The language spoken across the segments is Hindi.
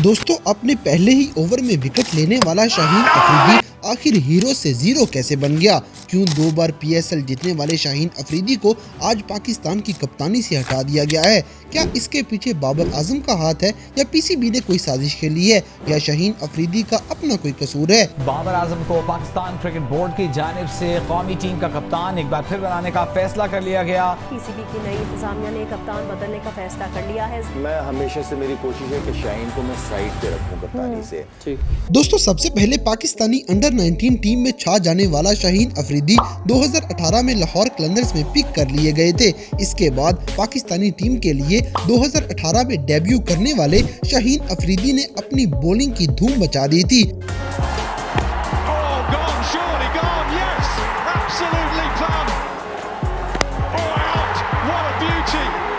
दोस्तों अपने पहले ही ओवर में विकेट लेने वाला शाहीन अफरीदी आखिर हीरो से जीरो कैसे बन गया? क्यों 2 बार पीएसएल जीतने वाले शाहीन अफरीदी को आज पाकिस्तान की कप्तानी से हटा दिया गया है? क्या इसके पीछे बाबर आजम का हाथ है या पीसीबी ने कोई साजिश खेली है या शाहीन अफरीदी का अपना कोई कसूर है? बाबर आजम को पाकिस्तान क्रिकेट बोर्ड की जानिब से कौमी टीम का कप्तान एक बार फिर बनाने का फैसला कर लिया गया। पीसीबी की नई इंतजामिया ने कप्तान बदलने का फैसला कर लिया है। मैं हमेशा से मेरी कोशिश है कि शाहीन को मैं साइड पे रखूं कप्तानी से। दोस्तों सबसे पहले पाकिस्तानी अंडर 19 टीम में छा जाने वाला शाहीन अफरीदी 2018 में लाहौर कलंदर्स में पिक कर लिए गए थे। इसके बाद पाकिस्तानी टीम के लिए 2018 में डेब्यू करने वाले शाहीन अफरीदी ने अपनी बॉलिंग की धूम मचा दी थी।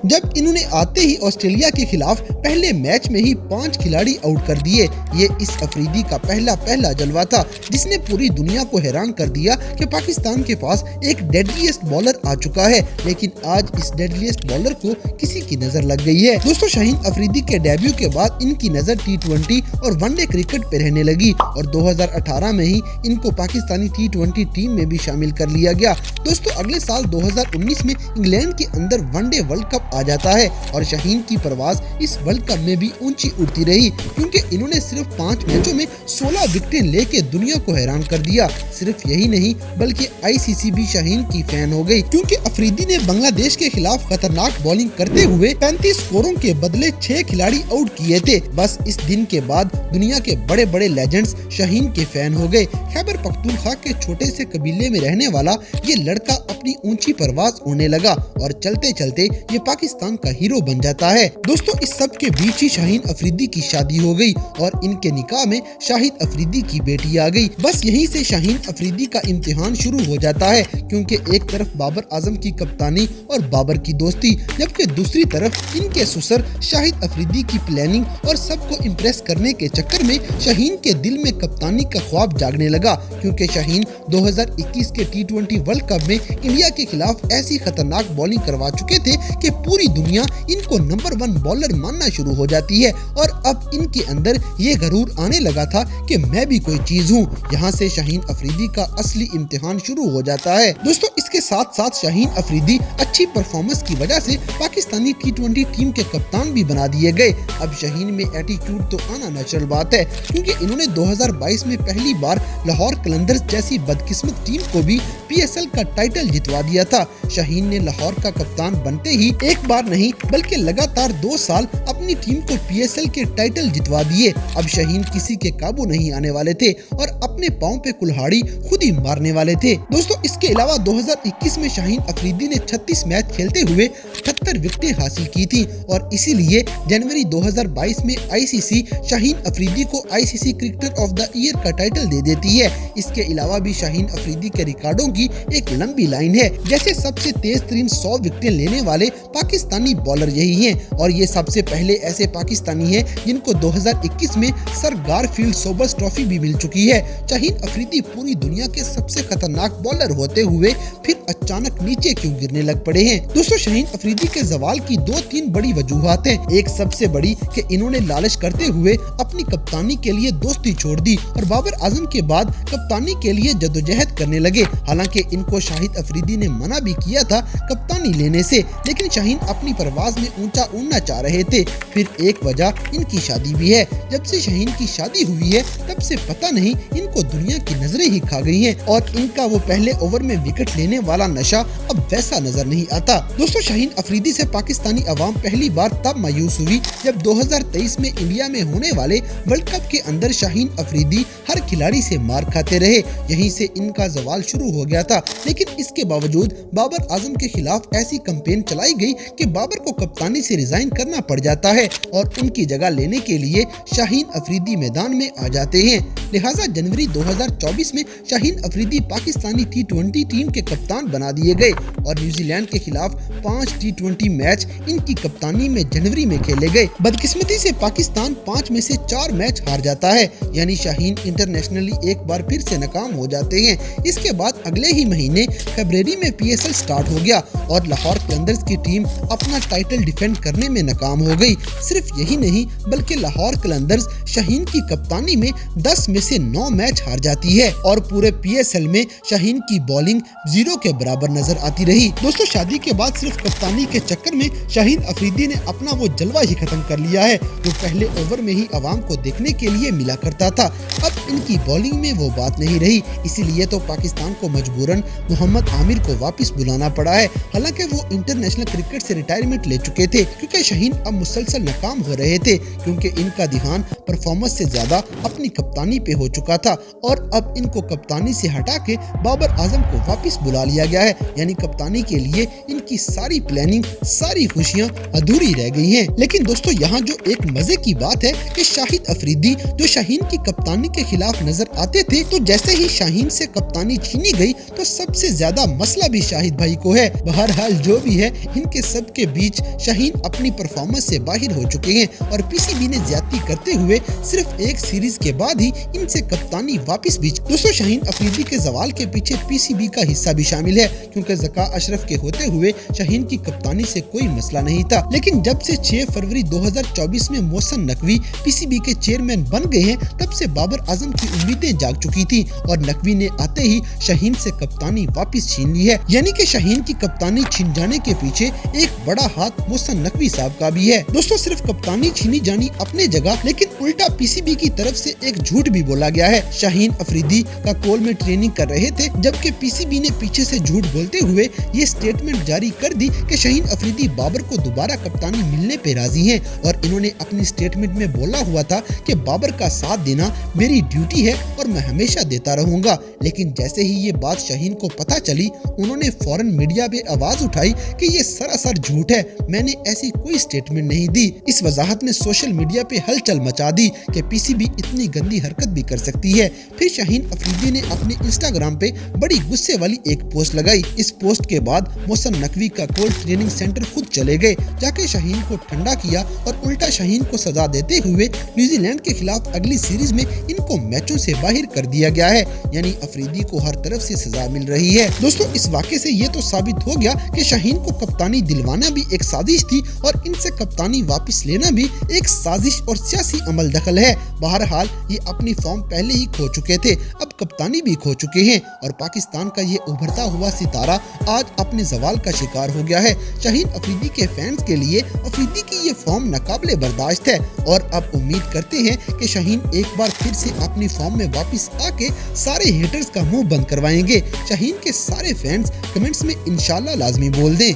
जब इन्होंने आते ही ऑस्ट्रेलिया के खिलाफ पहले मैच में ही 5 खिलाड़ी आउट कर दिए। ये इस अफरीदी का पहला जलवा था जिसने पूरी दुनिया को हैरान कर दिया कि पाकिस्तान के पास एक डेडलीस्ट बॉलर आ चुका है। लेकिन आज इस डेडलीस्ट बॉलर को किसी की नजर लग गई है। दोस्तों शाहीन अफरीदी के डेब्यू के बाद इनकी नजर T20 और वनडे क्रिकेट पे रहने लगी और 2018 में ही इनको पाकिस्तानी T20 टीम में भी शामिल कर लिया गया। दोस्तों अगले साल 2019 में इंग्लैंड के अंदर वनडे वर्ल्ड कप आ जाता है और शाहीन की परवाज इस वर्ल्ड कप में भी ऊंची उड़ती रही क्योंकि इन्होंने सिर्फ 5 मैचों में 16 विकेटें लेके दुनिया को हैरान कर दिया। सिर्फ यही नहीं बल्कि आईसीसी भी शाहीन की फैन हो गई क्योंकि अफरीदी ने बांग्लादेश के खिलाफ खतरनाक बॉलिंग करते हुए 35 स्कोरों के बदले 6 खिलाड़ी आउट किए थे। बस इस दिन के बाद दुनिया के बड़े बड़े लेजेंड्स शाहीन के फैन हो गए। खैबर पख्तूनख्वा के छोटे से कबीले में रहने वाला ये लड़का अपनी ऊंची परवाज उड़ने लगा और चलते चलते ये पाकिस्तान का हीरो बन जाता है। दोस्तों इस सब के बीच ही शाहीन अफरीदी की शादी हो गई और इनके निकाह में शाहिद अफरीदी की बेटी आ गई। बस यहीं से शाहीन अफरीदी का इम्तिहान शुरू हो जाता है क्योंकि एक तरफ बाबर आजम की कप्तानी और बाबर की दोस्ती, जबकि दूसरी तरफ इनके ससुर शाहिद अफरीदी की प्लानिंग और सबको इम्प्रेस करने के चक्कर में शाहीन के दिल में कप्तानी का ख्वाब जागने लगा क्योंकि शाहीन 2021 के T20 वर्ल्ड कप में इंडिया के खिलाफ ऐसी खतरनाक बॉलिंग करवा चुके थे कि पूरी दुनिया इनको नंबर 1 बॉलर मानना शुरू हो जाती है और अब इनके अंदर ये गरूर आने लगा था कि मैं भी कोई चीज हूँ। यहाँ से शाहीन अफरीदी का असली इम्तिहान शुरू हो जाता है। दोस्तों इसके साथ साथ शाहीन अफरीदी अच्छी परफॉर्मेंस की वजह से पाकिस्तानी T20 टीम के कप्तान भी बना दिए गए। अब शाहीन में एटीट्यूड तो आना नेचुरल बात है क्योंकि इन्होंने 2022 में पहली बार लाहौर कलंदर्स जैसी बदकिस्मत टीम को भी पीएसएल का टाइटल जितवा दिया था। शाहीन ने लाहौर का कप्तान बनते ही एक बार नहीं बल्कि लगातार 2 साल अपनी टीम को पीएसएल के टाइटल जितवा दिए। अब शाहीन किसी के काबू नहीं आने वाले थे और अपने पांव पे कुल्हाड़ी खुद ही मारने वाले थे। दोस्तों इसके अलावा 2021 में शाहीन अफरीदी ने 36 मैच खेलते हुए 78 विकेटें हासिल की थी और इसीलिए जनवरी 2022 में आईसीसी शाहीन अफरीदी को ICC cricketer of the year का टाइटल दे देती है। इसके अलावा भी शाहीन अफरीदी के रिकॉर्डों की एक लंबी लाइन है, जैसे सबसे तेज तरीन 100 विकेटें लेने वाले पाकिस्तानी बॉलर यही हैं और ये सबसे पहले ऐसे पाकिस्तानी हैं जिनको 2021 में सर गारफील्ड सोबर्स ट्रॉफी भी मिल चुकी है। शाहीन अफरीदी पूरी दुनिया के सबसे खतरनाक बॉलर होते हुए फिर अचानक नीचे क्यों गिरने लग पड़े हैं? दोस्तों शाहीन अफरीदी के जवाल की 2-3 बड़ी वजूहात हैं। एक सबसे बड़ी कि इन्होंने लालच करते हुए अपनी कप्तानी के लिए दोस्ती छोड़ दी और बाबर आजम के बाद कप्तानी के लिए जदोजहद करने लगे। हालांकि इनको शाहिद अफरीदी ने मना भी किया था कप्तानी लेने से, लेकिन शाहीन अपनी परवाज में ऊंचा उड़ना चाह रहे थे। फिर एक वजह इनकी शादी भी है। जब से शाहीन की शादी हुई है तब से पता नहीं इनको दुनिया की नजरें ही खा गई हैं और इनका वो पहले ओवर में विकेट लेने वाला नशा अब वैसा नजर नहीं आता। दोस्तों शाहीन अफरीदी से पाकिस्तानी अवाम पहली बार तब मायूस हुई जब 2023 में इंडिया में होने वाले वर्ल्ड कप के अंदर शाहीन अफरीदी हर खिलाड़ी से मार खाते रहे। यहीं से इनका जवाल शुरू हो गया था, लेकिन इसके बावजूद बाबर आजम के खिलाफ ऐसी कैंपेन चलाई गई कि बाबर को कप्तानी से रिजाइन करना पड़ जाता है और उनकी जगह लेने के लिए शाहीन अफरीदी मैदान में आ जाते हैं। लिहाजा जनवरी 2024 में शाहीन अफरीदी पाकिस्तानी T20 टीम के कप्तान बना दिए गए और न्यूजीलैंड के खिलाफ 5 T20 मैच इनकी कप्तानी में जनवरी में खेले गए। बदकिस्मती से पाकिस्तान 5 में से 4 मैच हार जाता है, यानी शाहीन इंटरनेशनली एक बार फिर से नाकाम हो जाते हैं। इसके बाद अगले ही महीने फरवरी में पीएसएल स्टार्ट हो गया और लाहौर कलंदर्स की टीम अपनी अपना टाइटल डिफेंड करने में नाकाम हो गई। सिर्फ यही नहीं बल्कि लाहौर कलंदर्स शाहीन की कप्तानी में 10 में से 9 मैच हार जाती है और पूरे PSL में शाहीन की बॉलिंग 0 के बराबर नजर आती रही। दोस्तों, शादी के बाद सिर्फ कप्तानी के चक्कर में शाहीन अफरीदी ने अपना वो जलवा ही खत्म कर लिया है जो पहले ओवर में ही आवाम को देखने के लिए मिला करता था। अब इनकी बॉलिंग में वो बात नहीं रही, इसीलिए तो पाकिस्तान को मजबूरन मोहम्मद आमिर को वापस बुलाना पड़ा है। हालांकि वो इंटरनेशनल क्रिकेट से रिटायरमेंट ले चुके थे क्योंकि शाहीन अब मुसलसल नाकाम हो रहे थे क्योंकि इनका ध्यान परफॉर्मेंस से ज्यादा अपनी कप्तानी पे हो चुका था और अब इनको कप्तानी से हटा के बाबर आजम को वापस बुला लिया गया है। यानी कप्तानी के लिए इनकी सारी प्लानिंग, सारी खुशियां अधूरी रह गई हैं। लेकिन दोस्तों, यहाँ जो एक मजे की बात है कि शाहिद अफरीदी जो शाहीन की कप्तानी के खिलाफ नजर आते थे, तो जैसे ही शाहीन से कप्तानी छीनी गई तो सबसे ज्यादा मसला भी शाहिद भाई को है। बहरहाल जो भी है, इनके सबके बीच शाहीन अपनी परफॉर्मेंस से बाहर हो चुके हैं और PCB ने ज्यादती करते हुए सिर्फ एक सीरीज के बाद ही इनसे कप्तानी वापस भी। दोस्तों, शाहीन अफरीदी के जवाल के पीछे PCB का हिस्सा भी शामिल है क्योंकि ज़का अशरफ के होते हुए शाहीन की कप्तानी से कोई मसला नहीं था। लेकिन जब से 6 फरवरी 2024 में मोहसिन नकवी PCB के चेयरमैन बन गए हैं, तब से बाबर आजम की उम्मीदें जाग चुकी थी और नकवी ने आते ही शाहीन से कप्तानी वापस छीन ली है। यानी कि शाहीन की कप्तानी छीन जाने के पीछे एक बड़ा हाथ मोहसिन नकवी साहब का भी है। दोस्तों, सिर्फ कप्तानी छीनी जानी अपने जगह, लेकिन उल्टा PCB की तरफ से एक झूठ भी बोला गया है। शाहीन अफरीदी का कोल में ट्रेनिंग कर रहे थे, जबकि PCB ने पीछे से झूठ बोलते हुए ये स्टेटमेंट जारी कर दी कि शाहीन अफरीदी बाबर को दोबारा कप्तानी मिलने पे राजी हैं और इन्होंने अपनी स्टेटमेंट में बोला हुआ था कि बाबर का साथ देना मेरी ड्यूटी है और मैं हमेशा देता रहूंगा। लेकिन जैसे ही ये बात शाहीन को पता चली, उन्होंने फौरन मीडिया पे आवाज उठाई कि ये सरासर झूठ है, मैंने ऐसी कोई स्टेटमेंट नहीं दी। इस वजाहत ने सोशल मीडिया पे हलचल मचा दी कि PCB इतनी गंदी हरकत भी कर सकती है। फिर शाहीन अफरीदी ने अपने इंस्टाग्राम पे बड़ी गुस्से वाली एक पोस्ट लगाई। इस पोस्ट के बाद मोहसिन नकवी का कोल ट्रेनिंग सेंटर खुद चले गए, जाके शाहीन को ठंडा किया और उल्टा शाहीन को सजा देते हुए न्यूजीलैंड के खिलाफ अगली सीरीज में इनको मैचों से बाहर कर दिया गया है। यानी अफरीदी को हर तरफ से सजा मिल रही है। दोस्तों, इस वाक़े से ये तो साबित हो गया कि शाहीन को कप्तानी दिलवाना भी एक साजिश थी और इनसे कप्तानी वापस लेना भी एक साजिश और सियासी अमल दखल है। बहरहाल ये अपनी फॉर्म पहले ही खो चुके थे, अब कप्तानी भी खो चुके हैं और पाकिस्तान का ये उभरता हुआ सितारा आज अपने जवाल का शिकार हो गया है। शाहीन अफरीदी के फैंस के लिए अफरीदी की ये फॉर्म नाकाबिले बर्दाश्त है और अब उम्मीद करते हैं कि शाहीन एक बार फिर से अपनी फॉर्म में वापस आके सारे हेटर्स का मुंह बंद करवाएंगे। शाहीन के सारे फैंस कमेंट्स में इंशाल्लाह लाजमी बोल दें।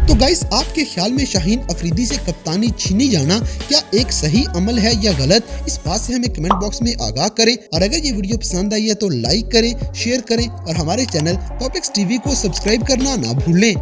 तो गाइस, आपके ख्याल में शाहीन अफरीदी से कप्तानी छीनी जाना क्या एक सही अमल है या गलत? इस बात से हमें कमेंट बॉक्स में आगाह करें और अगर ये वीडियो पसंद आई है तो लाइक करें, शेयर करें और हमारे चैनल टॉपिक्स TV को सब्सक्राइब करना ना भूलें।